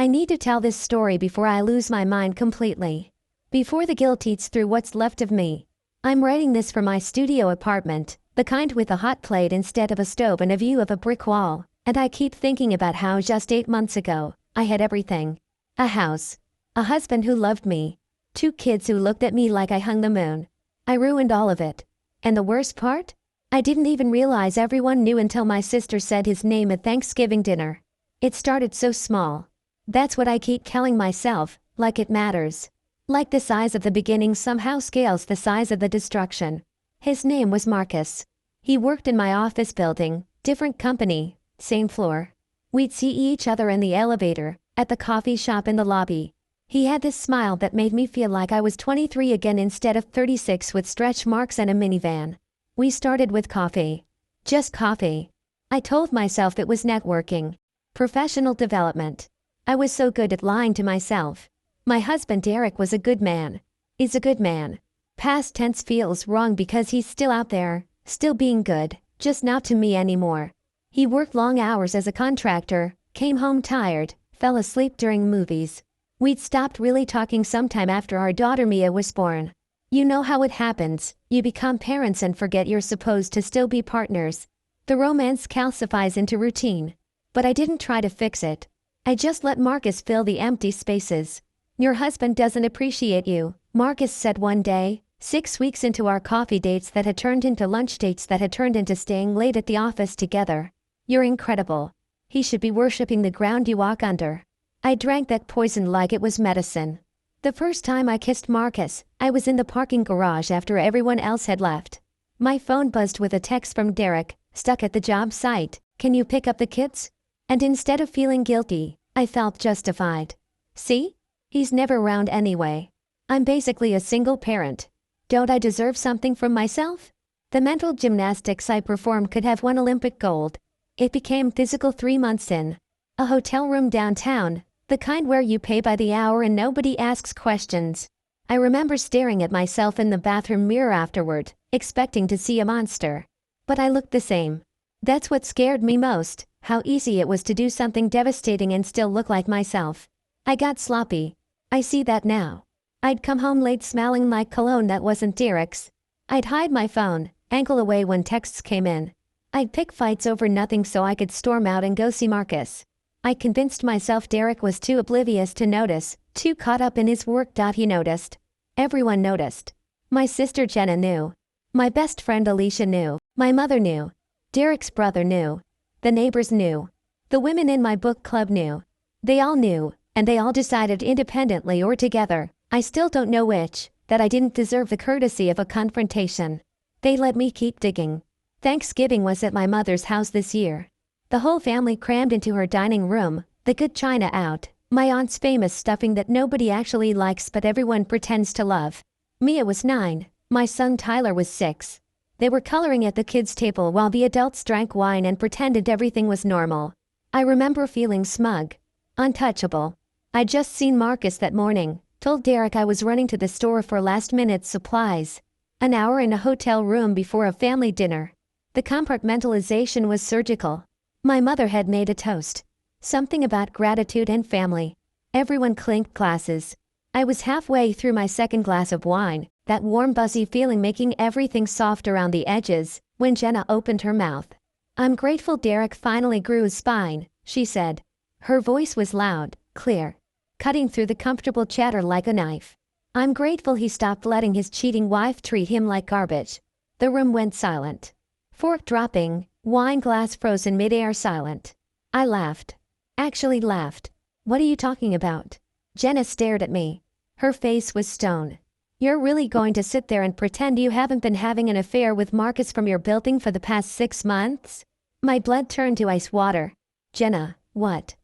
I need to tell this story before I lose my mind completely. Before the guilt eats through what's left of me. I'm writing this from my studio apartment, the kind with a hot plate instead of a stove and a view of a brick wall, and I keep thinking about how just 8 months ago, I had everything. A house. A husband who loved me. 2 kids who looked at me like I hung the moon. I ruined all of it. And the worst part? I didn't even realize everyone knew until my sister said his name at Thanksgiving dinner. It started so small. That's what I keep telling myself, like it matters. Like the size of the beginning somehow scales the size of the destruction. His name was Marcus. He worked in my office building, different company, same floor. We'd see each other in the elevator, at the coffee shop in the lobby. He had this smile that made me feel like I was 23 again instead of 36 with stretch marks and a minivan. We started with coffee. Just coffee. I told myself it was networking. Professional development. I was so good at lying to myself. My husband Derek was a good man. Is a good man. Past tense feels wrong because he's still out there, still being good, just not to me anymore. He worked long hours as a contractor, came home tired, fell asleep during movies. We'd stopped really talking sometime after our daughter Mia was born. You know how it happens, you become parents and forget you're supposed to still be partners. The romance calcifies into routine. But I didn't try to fix it. I just let Marcus fill the empty spaces. Your husband doesn't appreciate you, Marcus said one day, 6 weeks into our coffee dates that had turned into lunch dates that had turned into staying late at the office together. You're incredible. He should be worshipping the ground you walk under. I drank that poison like it was medicine. The first time I kissed Marcus, I was in the parking garage after everyone else had left. My phone buzzed with a text from Derek, stuck at the job site. Can you pick up the kids? And instead of feeling guilty, I felt justified. See? He's never around anyway. I'm basically a single parent. Don't I deserve something from myself? The mental gymnastics I performed could have won Olympic gold. It became physical 3 months in. A hotel room downtown, the kind where you pay by the hour and nobody asks questions. I remember staring at myself in the bathroom mirror afterward, expecting to see a monster. But I looked the same. That's what scared me most, how easy it was to do something devastating and still look like myself. I got sloppy. I see that now. I'd come home late smelling like cologne that wasn't Derek's. I'd hide my phone, ankle away when texts came in. I'd pick fights over nothing so I could storm out and go see Marcus. I convinced myself Derek was too oblivious to notice, too caught up in his work. He noticed. Everyone noticed. My sister Jenna knew. My best friend Alicia knew. My mother knew. Derek's brother knew. The neighbors knew. The women in my book club knew. They all knew, and they all decided independently or together, I still don't know which, that I didn't deserve the courtesy of a confrontation. They let me keep digging. Thanksgiving was at my mother's house this year. The whole family crammed into her dining room, the good china out, my aunt's famous stuffing that nobody actually likes but everyone pretends to love. Mia was 9, my son Tyler was 6. They were coloring at the kids' table while the adults drank wine and pretended everything was normal. I remember feeling smug. Untouchable. I'd just seen Marcus that morning, told Derek I was running to the store for last-minute supplies. An hour in a hotel room before a family dinner. The compartmentalization was surgical. My mother had made a toast. Something about gratitude and family. Everyone clinked glasses. I was halfway through my second glass of wine, that warm buzzy feeling making everything soft around the edges, when Jenna opened her mouth. I'm grateful Derek finally grew his spine, she said. Her voice was loud, clear, cutting through the comfortable chatter like a knife. I'm grateful he stopped letting his cheating wife treat him like garbage. The room went silent. Fork dropping, wine glass frozen mid-air silent. I laughed. Actually laughed. What are you talking about? Jenna stared at me. Her face was stone. You're really going to sit there and pretend you haven't been having an affair with Marcus from your building for the past 6 months? My blood turned to ice water. Jenna, what?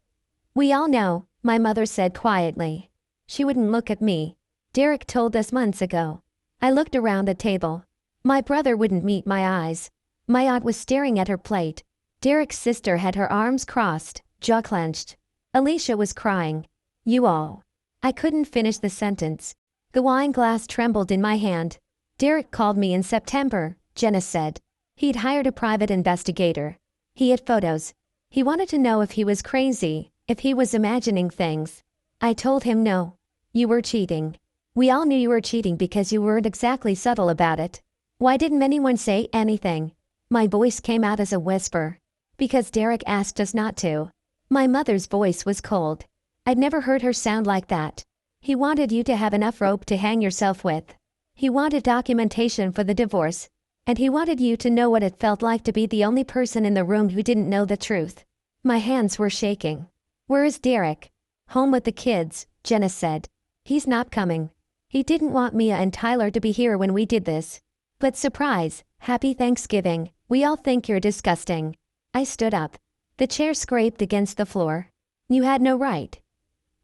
We all know, my mother said quietly. She wouldn't look at me. Derek told us months ago. I looked around the table. My brother wouldn't meet my eyes. My aunt was staring at her plate. Derek's sister had her arms crossed, jaw clenched. Alicia was crying. You all. I couldn't finish the sentence. The wine glass trembled in my hand. Derek called me in September, Jenna said. He'd hired a private investigator. He had photos. He wanted to know if he was crazy, if he was imagining things. I told him no. You were cheating. We all knew you were cheating because you weren't exactly subtle about it. Why didn't anyone say anything? My voice came out as a whisper. Because Derek asked us not to. My mother's voice was cold. I'd never heard her sound like that. He wanted you to have enough rope to hang yourself with. He wanted documentation for the divorce. And he wanted you to know what it felt like to be the only person in the room who didn't know the truth. My hands were shaking. Where is Derek? Home with the kids, Jenna said. He's not coming. He didn't want Mia and Tyler to be here when we did this. But surprise, happy Thanksgiving, we all think you're disgusting. I stood up. The chair scraped against the floor. You had no right.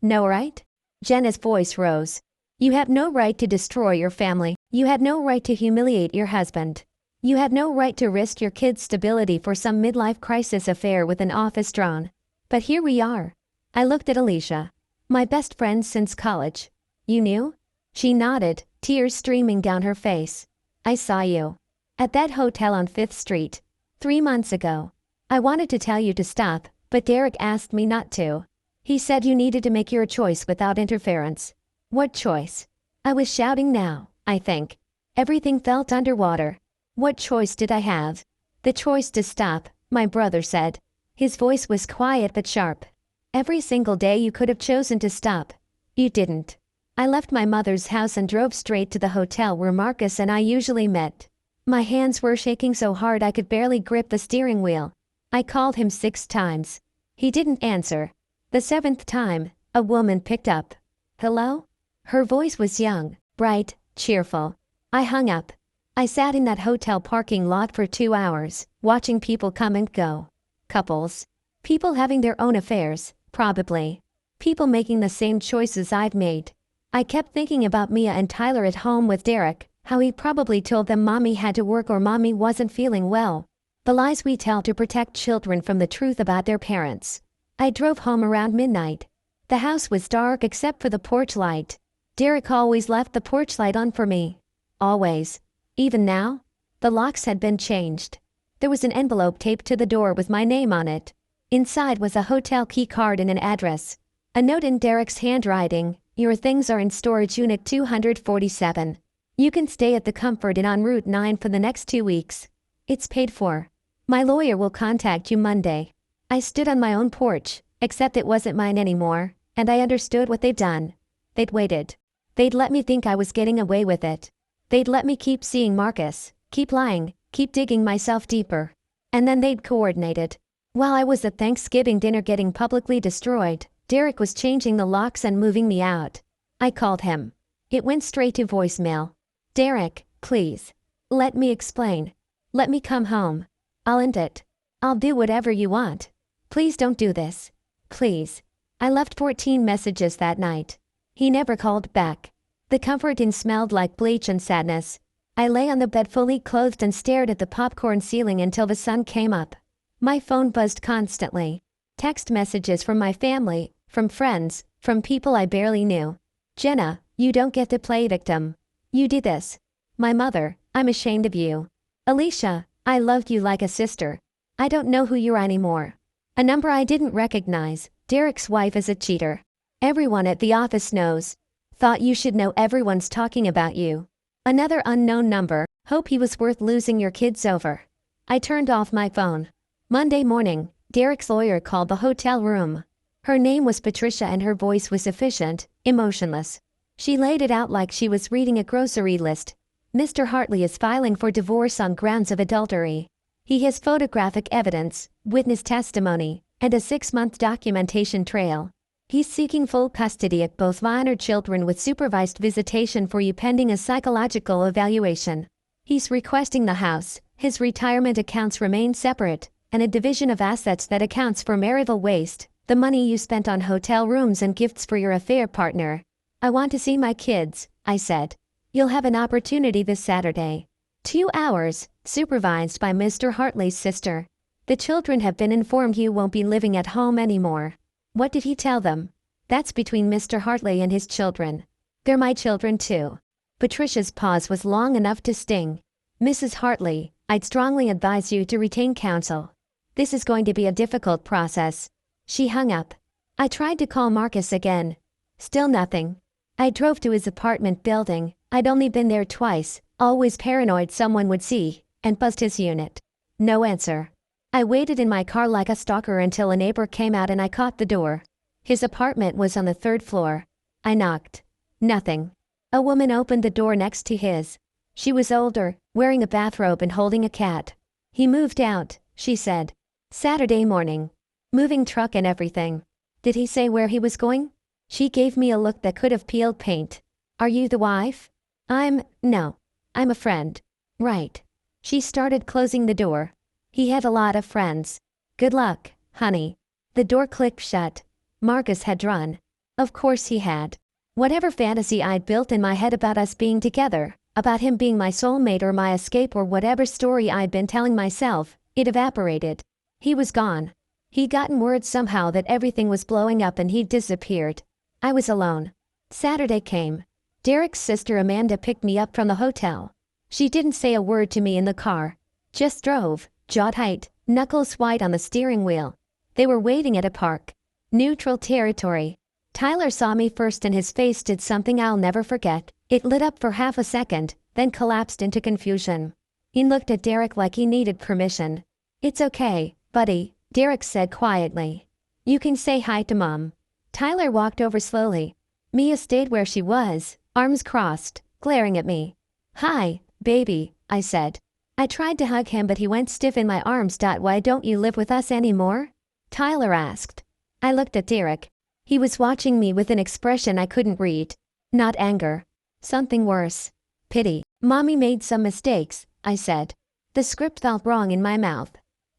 No right? Jenna's voice rose. You have no right to destroy your family. You had no right to humiliate your husband. You had no right to risk your kids' stability for some midlife crisis affair with an office drone. But here we are. I looked at Alicia. My best friend since college. You knew? She nodded, tears streaming down her face. I saw you. At that hotel on 5th Street. 3 months ago. I wanted to tell you to stop, but Derek asked me not to. He said you needed to make your choice without interference. What choice? I was shouting now, I think. Everything felt underwater. What choice did I have? The choice to stop, my brother said. His voice was quiet but sharp. Every single day you could have chosen to stop. You didn't. I left my mother's house and drove straight to the hotel where Marcus and I usually met. My hands were shaking so hard I could barely grip the steering wheel. I called him 6 times. He didn't answer. The 7th time, a woman picked up. Hello? Her voice was young, bright, cheerful. I hung up. I sat in that hotel parking lot for 2 hours, watching people come and go. Couples. People having their own affairs, probably. People making the same choices I've made. I kept thinking about Mia and Tyler at home with Derek, how he probably told them mommy had to work or mommy wasn't feeling well. The lies we tell to protect children from the truth about their parents. I drove home around midnight. The house was dark except for the porch light. Derek always left the porch light on for me. Always. Even now? The locks had been changed. There was an envelope taped to the door with my name on it. Inside was a hotel key card and an address. A note in Derek's handwriting, your things are in storage unit 247. You can stay at the Comfort Inn on Route 9 for the next 2 weeks. It's paid for. My lawyer will contact you Monday. I stood on my own porch, except it wasn't mine anymore, and I understood what they'd done. They'd waited. They'd let me think I was getting away with it. They'd let me keep seeing Marcus, keep lying, keep digging myself deeper. And then they'd coordinated. While I was at Thanksgiving dinner getting publicly destroyed, Derek was changing the locks and moving me out. I called him. It went straight to voicemail. Derek, please. Let me explain. Let me come home. I'll end it. I'll do whatever you want. Please don't do this. Please. I left 14 messages that night. He never called back. The Comfort Inn smelled like bleach and sadness. I lay on the bed fully clothed and stared at the popcorn ceiling until the sun came up. My phone buzzed constantly. Text messages from my family, from friends, from people I barely knew. Jenna, you don't get to play victim. You did this. My mother, I'm ashamed of you. Alicia, I loved you like a sister. I don't know who you are anymore. A number I didn't recognize. Derek's wife is a cheater. Everyone at the office knows. Thought you should know everyone's talking about you. Another unknown number. Hope he was worth losing your kids over. I turned off my phone. Monday morning, Derek's lawyer called the hotel room. Her name was Patricia and her voice was efficient, emotionless. She laid it out like she was reading a grocery list. Mr. Hartley is filing for divorce on grounds of adultery. He has photographic evidence, witness testimony, and a 6-month documentation trail. He's seeking full custody of both minor children with supervised visitation for you pending a psychological evaluation. He's requesting the house, his retirement accounts remain separate, and a division of assets that accounts for marital waste, the money you spent on hotel rooms and gifts for your affair partner. I want to see my kids, I said. You'll have an opportunity this Saturday. 2 hours, supervised by Mr. Hartley's sister. The children have been informed you won't be living at home anymore. What did he tell them? That's between Mr. Hartley and his children. They're my children too. Patricia's pause was long enough to sting. Mrs. Hartley, I'd strongly advise you to retain counsel. This is going to be a difficult process. She hung up. I tried to call Marcus again. Still nothing. I drove to his apartment building. I'd only been there twice, always paranoid someone would see and bust his unit. No answer. I waited in my car like a stalker until a neighbor came out and I caught the door. His apartment was on the 3rd floor. I knocked. Nothing. A woman opened the door next to his. She was older, wearing a bathrobe and holding a cat. He moved out, she said. Saturday morning. Moving truck and everything. Did he say where he was going? She gave me a look that could have peeled paint. Are you the wife? No. I'm a friend. Right. She started closing the door. He had a lot of friends. Good luck, honey. The door clicked shut. Marcus had run. Of course he had. Whatever fantasy I'd built in my head about us being together, about him being my soulmate or my escape or whatever story I'd been telling myself, it evaporated. He was gone. He'd gotten word somehow that everything was blowing up and he'd disappeared. I was alone. Saturday came. Derek's sister Amanda picked me up from the hotel. She didn't say a word to me in the car. Just drove, jaw tight, knuckles white on the steering wheel. They were waiting at a park. Neutral territory. Tyler saw me first and his face did something I'll never forget. It lit up for half a second, then collapsed into confusion. He looked at Derek like he needed permission. It's okay, buddy, Derek said quietly. You can say hi to Mom. Tyler walked over slowly. Mia stayed where she was, arms crossed, glaring at me. Hi, baby, I said. I tried to hug him but he went stiff in my arms. Why don't you live with us anymore? Tyler asked. I looked at Derek. He was watching me with an expression I couldn't read. Not anger. Something worse. Pity. Mommy made some mistakes, I said. The script felt wrong in my mouth.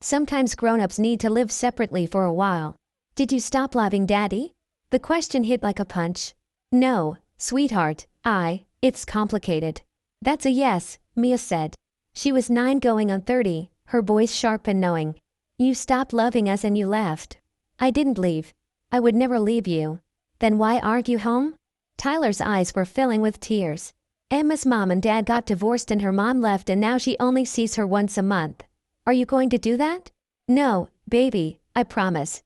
Sometimes grown-ups need to live separately for a while. Did you stop loving Daddy? The question hit like a punch. No, sweetheart, it's complicated. That's a yes, Mia said. She was 9 going on 30, her voice sharp and knowing. You stopped loving us and you left. I didn't leave. I would never leave you. Then why aren't you home? Tyler's eyes were filling with tears. Emma's mom and dad got divorced and her mom left and now she only sees her once a month. Are you going to do that? No, baby, I promise.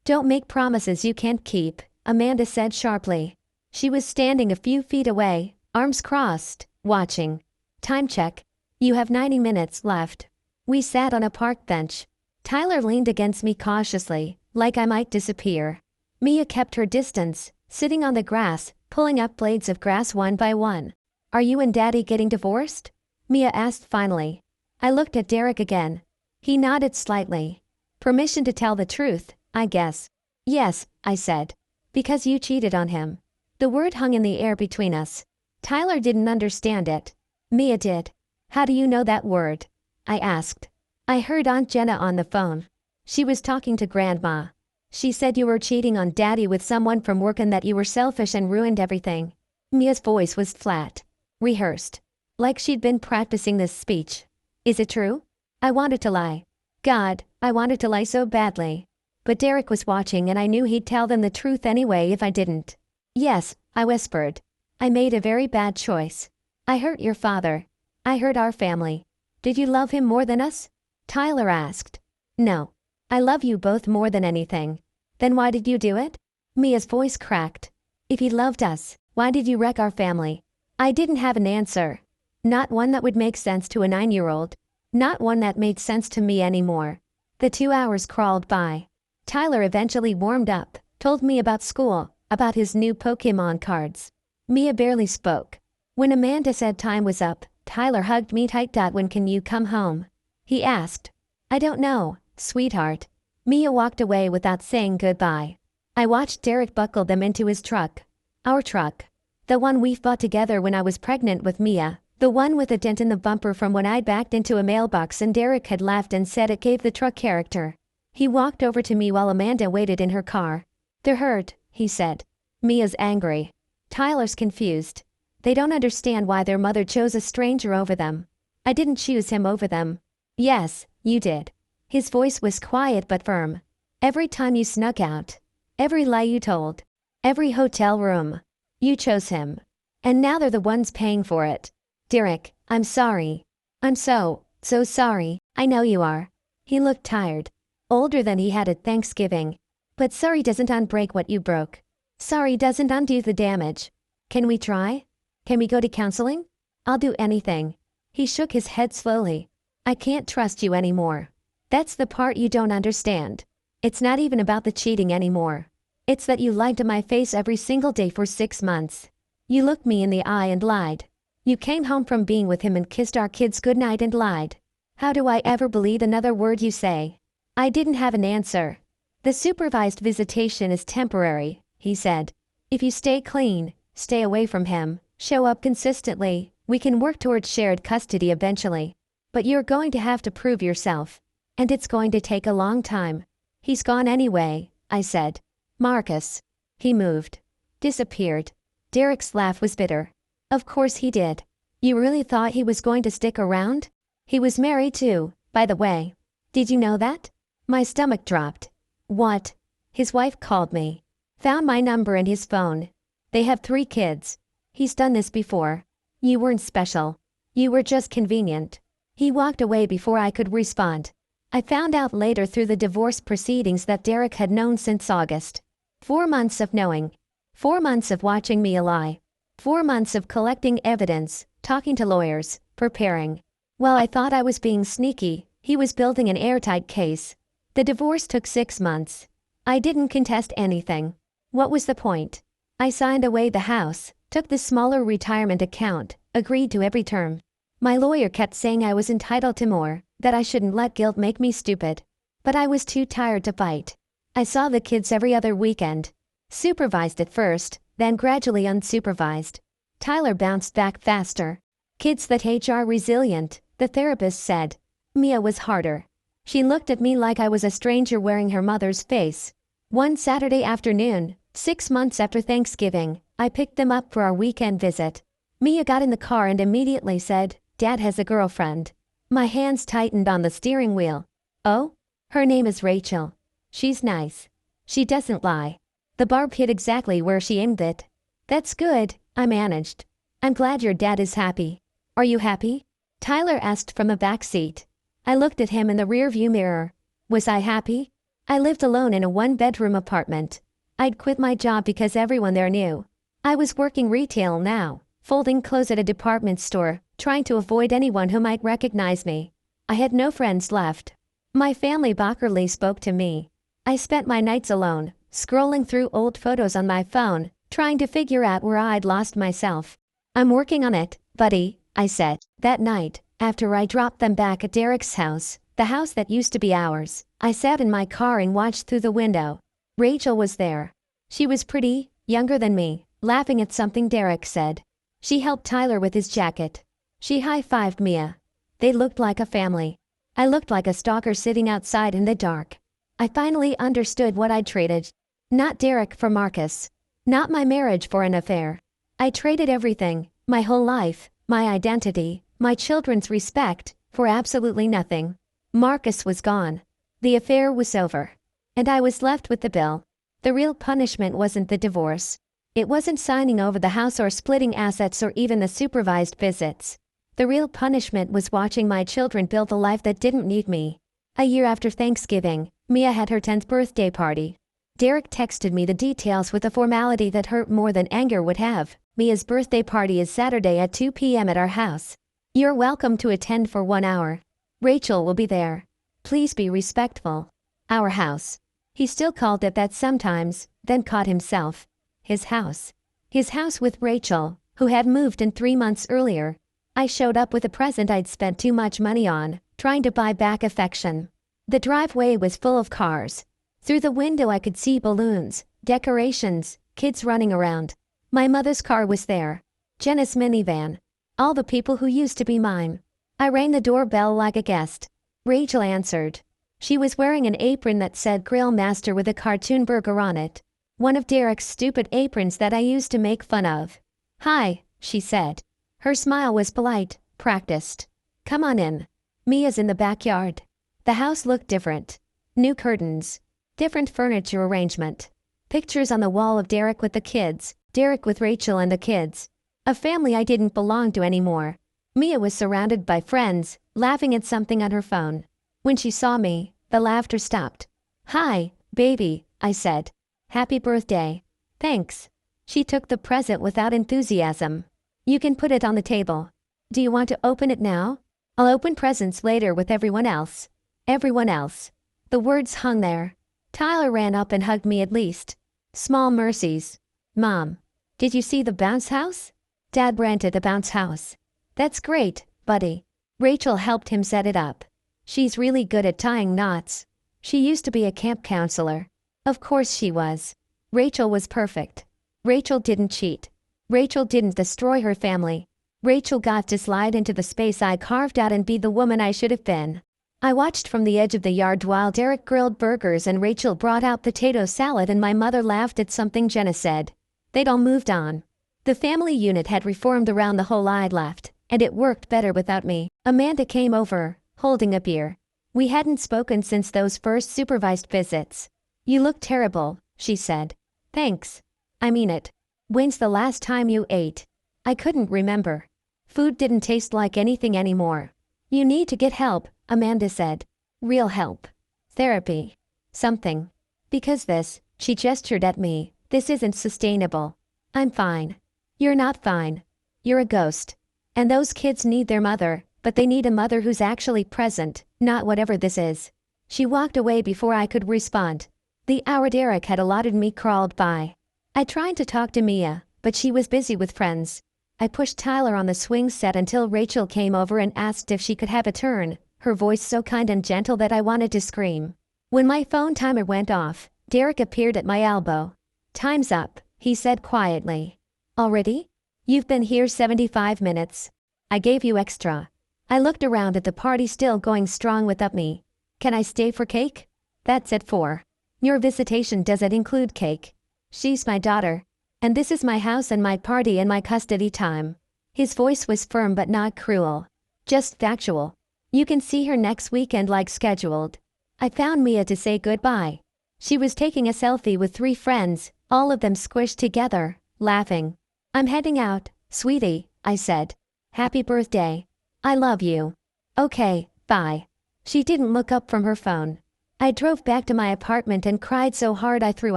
Don't make promises you can't keep, Amanda said sharply. She was standing a few feet away, arms crossed, watching. Time check. You have 90 minutes left. We sat on a park bench. Tyler leaned against me cautiously, like I might disappear. Mia kept her distance, sitting on the grass, pulling up blades of grass one by one. Are you and Daddy getting divorced? Mia asked finally. I looked at Derek again. He nodded slightly. Permission to tell the truth, I guess. Yes, I said. Because you cheated on him. The word hung in the air between us. Tyler didn't understand it. Mia did. How do you know that word? I asked. I heard Aunt Jenna on the phone. She was talking to Grandma. She said you were cheating on Daddy with someone from work and that you were selfish and ruined everything. Mia's voice was flat. Rehearsed. Like she'd been practicing this speech. Is it true? I wanted to lie. God, I wanted to lie so badly. But Derek was watching and I knew he'd tell them the truth anyway if I didn't. Yes, I whispered. I made a very bad choice. I hurt your father. I hurt our family. Did you love him more than us? Tyler asked. No. I love you both more than anything. Then why did you do it? Mia's voice cracked. If he loved us, why did you wreck our family? I didn't have an answer. Not one that would make sense to a 9-year-old. Not one that made sense to me anymore. The 2 hours crawled by. Tyler eventually warmed up, told me about school, about his new Pokemon cards. Mia barely spoke. When Amanda said time was up, Tyler hugged me tight. When can you come home? He asked. I don't know, sweetheart. Mia walked away without saying goodbye. I watched Derek buckle them into his truck. Our truck. The one we bought together when I was pregnant with Mia. The one with a dent in the bumper from when I'd backed into a mailbox and Derek had laughed and said it gave the truck character. He walked over to me while Amanda waited in her car. They're hurt, he said. Mia's angry. Tyler's confused. They don't understand why their mother chose a stranger over them. I didn't choose him over them. Yes, you did. His voice was quiet but firm. Every time you snuck out. Every lie you told. Every hotel room. You chose him. And now they're the ones paying for it. Derek, I'm sorry. I'm so sorry. I know you are. He looked tired. Older than he had at Thanksgiving. But sorry doesn't unbreak what you broke. Sorry doesn't undo the damage. Can we try? Can we go to counseling? I'll do anything. He shook his head slowly. I can't trust you anymore. That's the part you don't understand. It's not even about the cheating anymore. It's that you lied to my face every single day for 6 months. You looked me in the eye and lied. You came home from being with him and kissed our kids goodnight and lied. How do I ever believe another word you say? I didn't have an answer. The supervised visitation is temporary, he said. If you stay clean, stay away from him, show up consistently, we can work towards shared custody eventually. But you're going to have to prove yourself. And it's going to take a long time. He's gone anyway, I said. Marcus. He moved. Disappeared. Derek's laugh was bitter. Of course he did. You really thought he was going to stick around? He was married too, by the way. Did you know that? My stomach dropped. What? His wife called me. Found my number in his phone. They have 3 kids. He's done this before. You weren't special. You were just convenient. He walked away before I could respond. I found out later through the divorce proceedings that Derek had known since August. 4 months of knowing. 4 months of watching me lie. 4 months of collecting evidence, talking to lawyers, preparing. While I thought I was being sneaky, he was building an airtight case. The divorce took 6 months. I didn't contest anything. What was the point? I signed away the house, took the smaller retirement account, agreed to every term. My lawyer kept saying I was entitled to more, that I shouldn't let guilt make me stupid. But I was too tired to fight. I saw the kids every other weekend. Supervised at first, then gradually unsupervised. Tyler bounced back faster. Kids that age are resilient, the therapist said. Mia was harder. She looked at me like I was a stranger wearing her mother's face. One Saturday afternoon, 6 months after Thanksgiving, I picked them up for our weekend visit. Mia got in the car and immediately said, Dad has a girlfriend. My hands tightened on the steering wheel. Oh? Her name is Rachel. She's nice. She doesn't lie. The barb hit exactly where she aimed it. That's good, I managed. I'm glad your dad is happy. Are you happy? Tyler asked from the back seat. I looked at him in the rearview mirror. Was I happy? I lived alone in a 1-bedroom apartment. I'd quit my job because everyone there knew. I was working retail now, folding clothes at a department store, trying to avoid anyone who might recognize me. I had no friends left. My family barely spoke to me. I spent my nights alone, scrolling through old photos on my phone, trying to figure out where I'd lost myself. I'm working on it, buddy, I said. That night, after I dropped them back at Derek's house, the house that used to be ours, I sat in my car and watched through the window. Rachel was there. She was pretty, younger than me, laughing at something Derek said. She helped Tyler with his jacket. She high-fived Mia. They looked like a family. I looked like a stalker sitting outside in the dark. I finally understood what I'd traded. Not Derek for Marcus. Not my marriage for an affair. I traded everything, my whole life, my identity, my children's respect, for absolutely nothing. Marcus was gone. The affair was over. And I was left with the bill. The real punishment wasn't the divorce. It wasn't signing over the house or splitting assets or even the supervised visits. The real punishment was watching my children build a life that didn't need me. A year after Thanksgiving, Mia had her 10th birthday party. Derek texted me the details with a formality that hurt more than anger would have. Mia's birthday party is Saturday at 2 p.m. at our house. You're welcome to attend for 1 hour. Rachel will be there. Please be respectful. Our house. He still called it that sometimes, then caught himself. His house. His house with Rachel, who had moved in 3 months earlier. I showed up with a present I'd spent too much money on, trying to buy back affection. The driveway was full of cars. Through the window I could see balloons, decorations, kids running around. My mother's car was there. Jenna's minivan. All the people who used to be mine. I rang the doorbell like a guest. Rachel answered. She was wearing an apron that said Grill Master with a cartoon burger on it. One of Derek's stupid aprons that I used to make fun of. Hi, she said. Her smile was polite, practiced. Come on in. Mia's in the backyard. The house looked different. New curtains. Different furniture arrangement. Pictures on the wall of Derek with the kids, Derek with Rachel and the kids. A family I didn't belong to anymore. Mia was surrounded by friends, laughing at something on her phone. When she saw me, the laughter stopped. Hi, baby, I said. Happy birthday. Thanks. She took the present without enthusiasm. You can put it on the table. Do you want to open it now? I'll open presents later with everyone else. Everyone else. The words hung there. Tyler ran up and hugged me at least. Small mercies. Mom. Did you see the bounce house? Dad rented a bounce house. That's great, buddy. Rachel helped him set it up. She's really good at tying knots. She used to be a camp counselor. Of course she was. Rachel was perfect. Rachel didn't cheat. Rachel didn't destroy her family. Rachel got to slide into the space I carved out and be the woman I should have been. I watched from the edge of the yard while Derek grilled burgers and Rachel brought out potato salad and my mother laughed at something Jenna said. They'd all moved on. The family unit had reformed around the hole I'd left, and it worked better without me. Amanda came over, holding a beer. We hadn't spoken since those first supervised visits. You look terrible, she said. Thanks. I mean it. When's the last time you ate? I couldn't remember. Food didn't taste like anything anymore. You need to get help, Amanda said. Real help. Therapy. Something. Because this, she gestured at me, this isn't sustainable. I'm fine. You're not fine. You're a ghost. And those kids need their mother, but they need a mother who's actually present, not whatever this is. She walked away before I could respond. The hour Derek had allotted me crawled by. I tried to talk to Mia, but she was busy with friends. I pushed Tyler on the swing set until Rachel came over and asked if she could have a turn, her voice so kind and gentle that I wanted to scream. When my phone timer went off, Derek appeared at my elbow. Time's up, he said quietly. Already? You've been here 75 minutes. I gave you extra. I looked around at the party still going strong without me. Can I stay for cake? That's at 4. Your visitation doesn't include cake. She's my daughter. And this is my house and my party and my custody time. His voice was firm but not cruel. Just factual. You can see her next weekend like scheduled. I found Mia to say goodbye. She was taking a selfie with 3 friends, all of them squished together, laughing. I'm heading out, sweetie, I said. Happy birthday. I love you. Okay, bye. She didn't look up from her phone. I drove back to my apartment and cried so hard I threw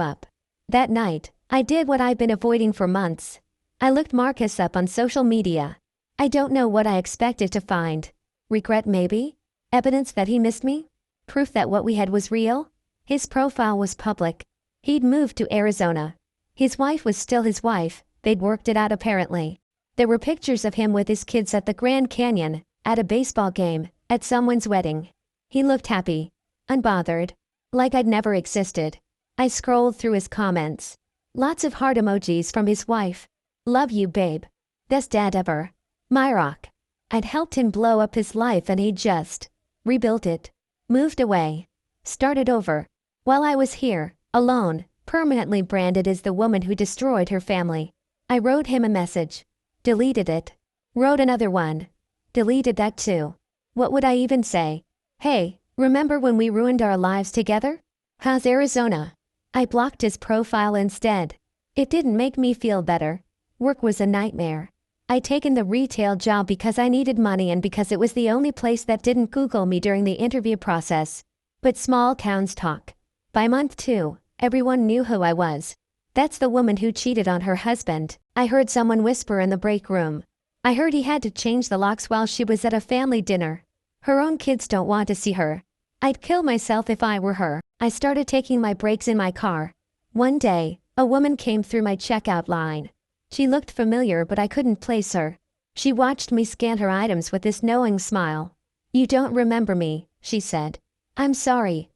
up. That night, I did what I've been avoiding for months. I looked Marcus up on social media. I don't know what I expected to find. Regret maybe? Evidence that he missed me? Proof that what we had was real? His profile was public. He'd moved to Arizona. His wife was still his wife, they'd worked it out apparently. There were pictures of him with his kids at the Grand Canyon, at a baseball game, at someone's wedding. He looked happy. Unbothered. Like I'd never existed. I scrolled through his comments. Lots of heart emojis from his wife. Love you, babe. Best dad ever. My rock. I'd helped him blow up his life and he just rebuilt it. Moved away. Started over. While I was here, alone, permanently branded as the woman who destroyed her family. I wrote him a message. Deleted it. Wrote another one. Deleted that too. What would I even say? Hey, remember when we ruined our lives together? How's Arizona? I blocked his profile instead. It didn't make me feel better. Work was a nightmare. I'd taken the retail job because I needed money and because it was the only place that didn't Google me during the interview process. But small towns talk. By month 2, everyone knew who I was. That's the woman who cheated on her husband. I heard someone whisper in the break room. I heard he had to change the locks while she was at a family dinner. Her own kids don't want to see her. I'd kill myself if I were her. I started taking my breaks in my car. One day, a woman came through my checkout line. She looked familiar but I couldn't place her. She watched me scan her items with this knowing smile. You don't remember me, she said. I'm sorry,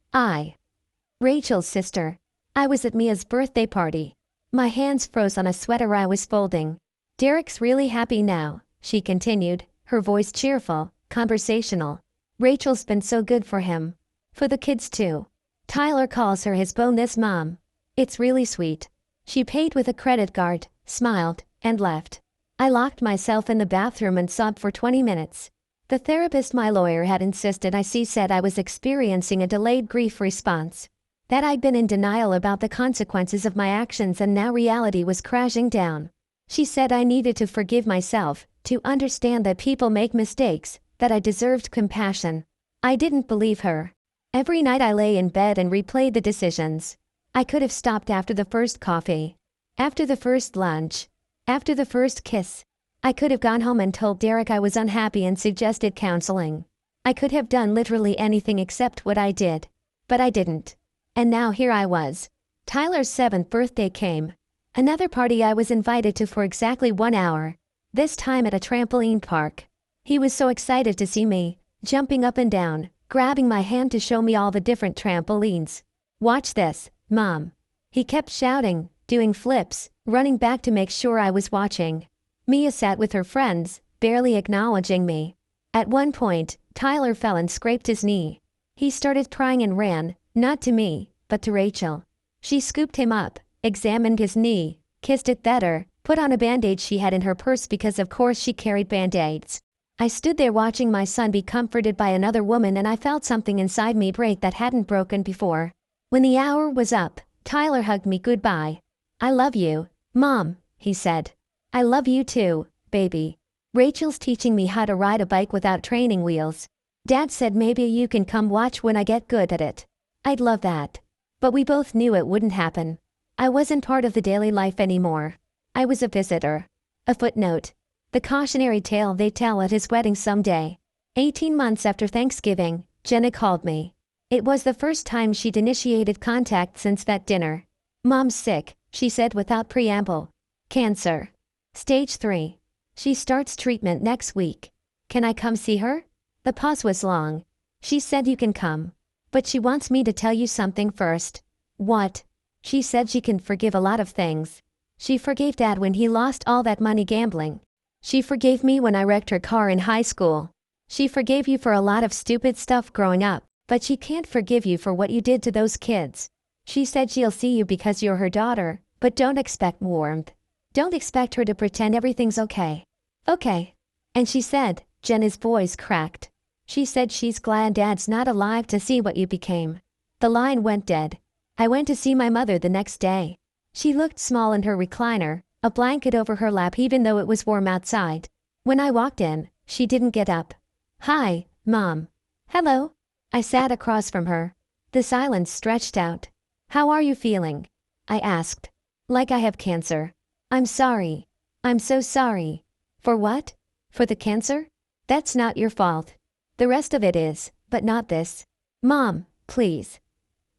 Rachel's sister. I was at Mia's birthday party. My hands froze on a sweater I was folding. Derek's really happy now, she continued, her voice cheerful, conversational. Rachel's been so good for him. For the kids too. Tyler calls her his bonus mom. It's really sweet. She paid with a credit card, smiled, and left. I locked myself in the bathroom and sobbed for 20 minutes. The therapist my lawyer had insisted I see said I was experiencing a delayed grief response. That I'd been in denial about the consequences of my actions and now reality was crashing down. She said I needed to forgive myself, to understand that people make mistakes, that I deserved compassion. I didn't believe her. Every night I lay in bed and replayed the decisions. I could have stopped after the first coffee. After the first lunch. After the first kiss. I could have gone home and told Derek I was unhappy and suggested counseling. I could have done literally anything except what I did. But I didn't. And now here I was. Tyler's 7th birthday came. Another party I was invited to for exactly 1 hour. This time at a trampoline park. He was so excited to see me, jumping up and down, grabbing my hand to show me all the different trampolines. "Watch this, Mom." He kept shouting, doing flips, running back to make sure I was watching. Mia sat with her friends, barely acknowledging me. At one point, Tyler fell and scraped his knee. He started crying and ran, not to me, but to Rachel. She scooped him up, examined his knee, kissed it better, put on a bandage she had in her purse because of course she carried band-aids. I stood there watching my son be comforted by another woman and I felt something inside me break that hadn't broken before. When the hour was up, Tyler hugged me goodbye. "I love you, Mom," he said. "I love you too, baby. Rachel's teaching me how to ride a bike without training wheels. Dad said maybe you can come watch when I get good at it." I'd love that. But we both knew it wouldn't happen. I wasn't part of the daily life anymore. I was a visitor. A footnote. The cautionary tale they tell at his wedding someday. 18 months after Thanksgiving, Jenna called me. It was the first time she'd initiated contact since that dinner. "Mom's sick," she said without preamble. "Cancer. Stage 3. She starts treatment next week. Can I come see her?" The pause was long. "She said you can come. But she wants me to tell you something first." "What?" "She said she can forgive a lot of things. She forgave Dad when he lost all that money gambling. She forgave me when I wrecked her car in high school. She forgave you for a lot of stupid stuff growing up, but she can't forgive you for what you did to those kids. She said she'll see you because you're her daughter, but don't expect warmth. Don't expect her to pretend everything's okay." "Okay." And she said," Jenna's voice cracked. "She said she's glad Dad's not alive to see what you became." The line went dead. I went to see my mother the next day. She looked small in her recliner, a blanket over her lap even though it was warm outside. When I walked in, she didn't get up. "Hi, Mom." "Hello." I sat across from her. The silence stretched out. "How are you feeling?" I asked. "Like I have cancer." "I'm sorry. I'm so sorry." "For what?" "For the cancer? That's not your fault. The rest of it is, but not this." "Mom, please."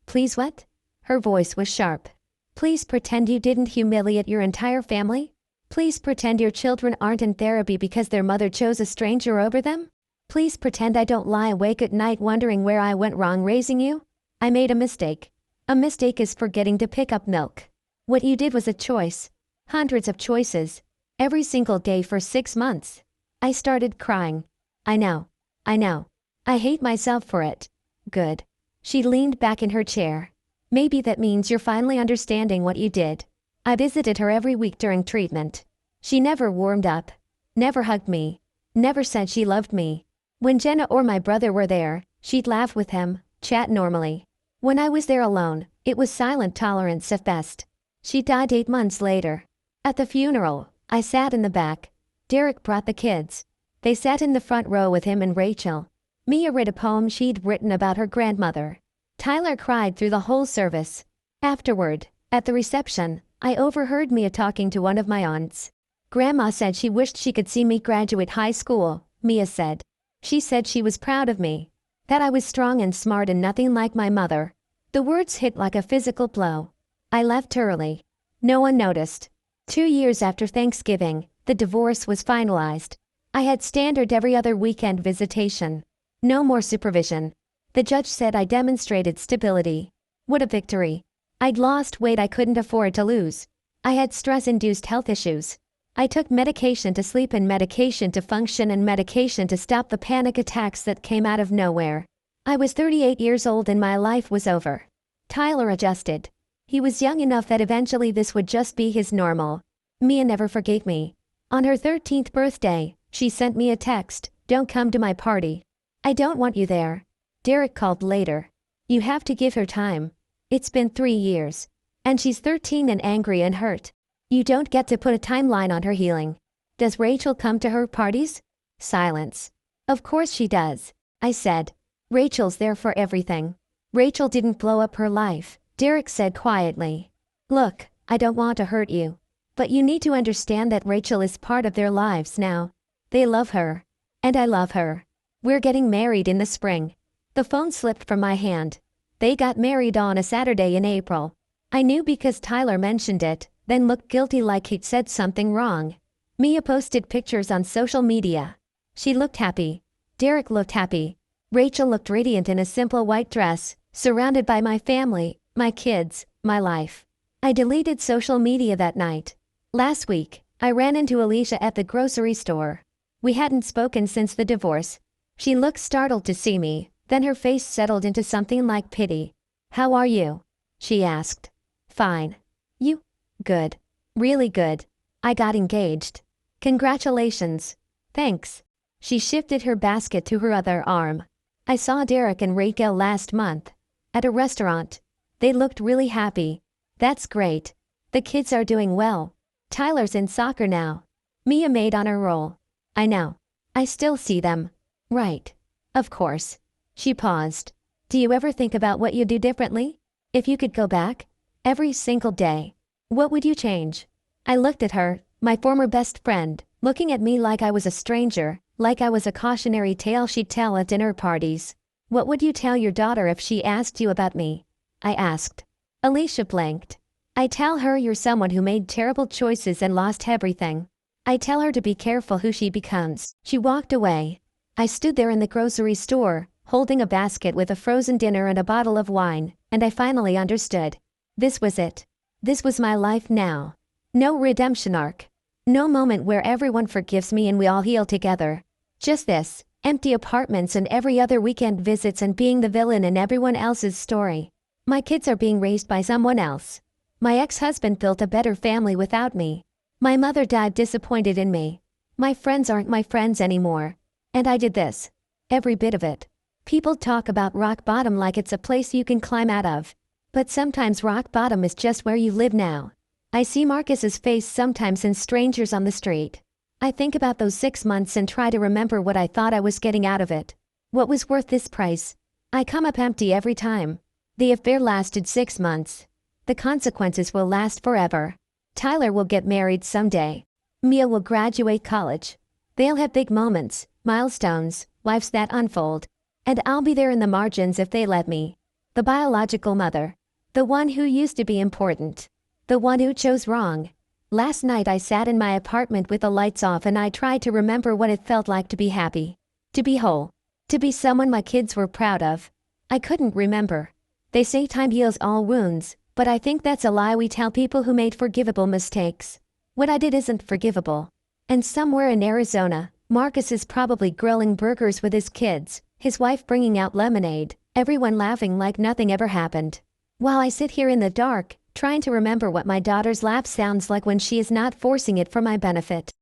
"Please what?" Her voice was sharp. "Please pretend you didn't humiliate your entire family? Please pretend your children aren't in therapy because their mother chose a stranger over them? Please pretend I don't lie awake at night wondering where I went wrong raising you? I made a mistake. A mistake is forgetting to pick up milk. What you did was a choice. Hundreds of choices. Every single day for 6 months." I started crying. I know. I hate myself for it." "Good." She leaned back in her chair. "Maybe that means you're finally understanding what you did." I visited her every week during treatment. She never warmed up. Never hugged me. Never said she loved me. When Jenna or my brother were there, she'd laugh with him, chat normally. When I was there alone, it was silent tolerance at best. She died 8 months later. At the funeral, I sat in the back. Derek brought the kids. They sat in the front row with him and Rachel. Mia read a poem she'd written about her grandmother. Tyler cried through the whole service. Afterward, at the reception, I overheard Mia talking to one of my aunts. "Grandma said she wished she could see me graduate high school," Mia said. "She said she was proud of me. That I was strong and smart and nothing like my mother." The words hit like a physical blow. I left early. No one noticed. 2 years after Thanksgiving, the divorce was finalized. I had standard every other weekend visitation. No more supervision. The judge said I demonstrated stability. What a victory. I'd lost weight I couldn't afford to lose. I had stress-induced health issues. I took medication to sleep and medication to function and medication to stop the panic attacks that came out of nowhere. I was 38 years old and my life was over. Tyler adjusted. He was young enough that eventually this would just be his normal. Mia never forgave me. On her 13th birthday, she sent me a text, "Don't come to my party. I don't want you there." Derek called later. "You have to give her time. It's been 3 years. And she's 13 and angry and hurt. You don't get to put a timeline on her healing." "Does Rachel come to her parties?" Silence. "Of course she does," I said. "Rachel's there for everything. Rachel didn't blow up her life, Derek said quietly. Look, I don't want to hurt you. But you need to understand that Rachel is part of their lives now. They love her. And I love her. We're getting married in the spring. The phone slipped from my hand. They got married on a Saturday in April. I knew because Tyler mentioned it, then looked guilty like he'd said something wrong. Mia posted pictures on social media. She looked happy. Derek looked happy. Rachel looked radiant in a simple white dress, surrounded by my family, my kids, my life. I deleted social media that night. Last week, I ran into Alicia at the grocery store. We hadn't spoken since the divorce. She looked startled to see me, then her face settled into something like pity. How are you? She asked. Fine. You? Good. Really good. I got engaged. Congratulations. Thanks. She shifted her basket to her other arm. I saw Derek and Rachel last month. At a restaurant. They looked really happy. That's great. The kids are doing well. Tyler's in soccer now. Mia made on her roll. I know. I still see them. Right. Of course. She paused. Do you ever think about what you'd do differently? If you could go back? Every single day. What would you change? I looked at her, my former best friend, looking at me like I was a stranger, like I was a cautionary tale she'd tell at dinner parties. What would you tell your daughter if she asked you about me? I asked. Alicia blanked. I tell her you're someone who made terrible choices and lost everything. I tell her to be careful who she becomes. She walked away. I stood there in the grocery store, holding a basket with a frozen dinner and a bottle of wine, and I finally understood. This was it. This was my life now. No redemption arc. No moment where everyone forgives me and we all heal together. Just this, empty apartments and every other weekend visits and being the villain in everyone else's story. My kids are being raised by someone else. My ex-husband built a better family without me. My mother died disappointed in me. My friends aren't my friends anymore. And I did this. Every bit of it. People talk about rock bottom like it's a place you can climb out of. But sometimes rock bottom is just where you live now. I see Marcus's face sometimes in strangers on the street. I think about those 6 months and try to remember what I thought I was getting out of it. What was worth this price? I come up empty every time. The affair lasted 6 months. The consequences will last forever. Tyler will get married someday. Mia will graduate college. They'll have big moments, milestones, lives that unfold. And I'll be there in the margins if they let me. The biological mother. The one who used to be important. The one who chose wrong. Last night I sat in my apartment with the lights off and I tried to remember what it felt like to be happy. To be whole. To be someone my kids were proud of. I couldn't remember. They say time heals all wounds, but I think that's a lie we tell people who made forgivable mistakes. What I did isn't forgivable. And somewhere in Arizona, Marcus is probably grilling burgers with his kids, his wife bringing out lemonade, everyone laughing like nothing ever happened. While I sit here in the dark, trying to remember what my daughter's laugh sounds like when she is not forcing it for my benefit.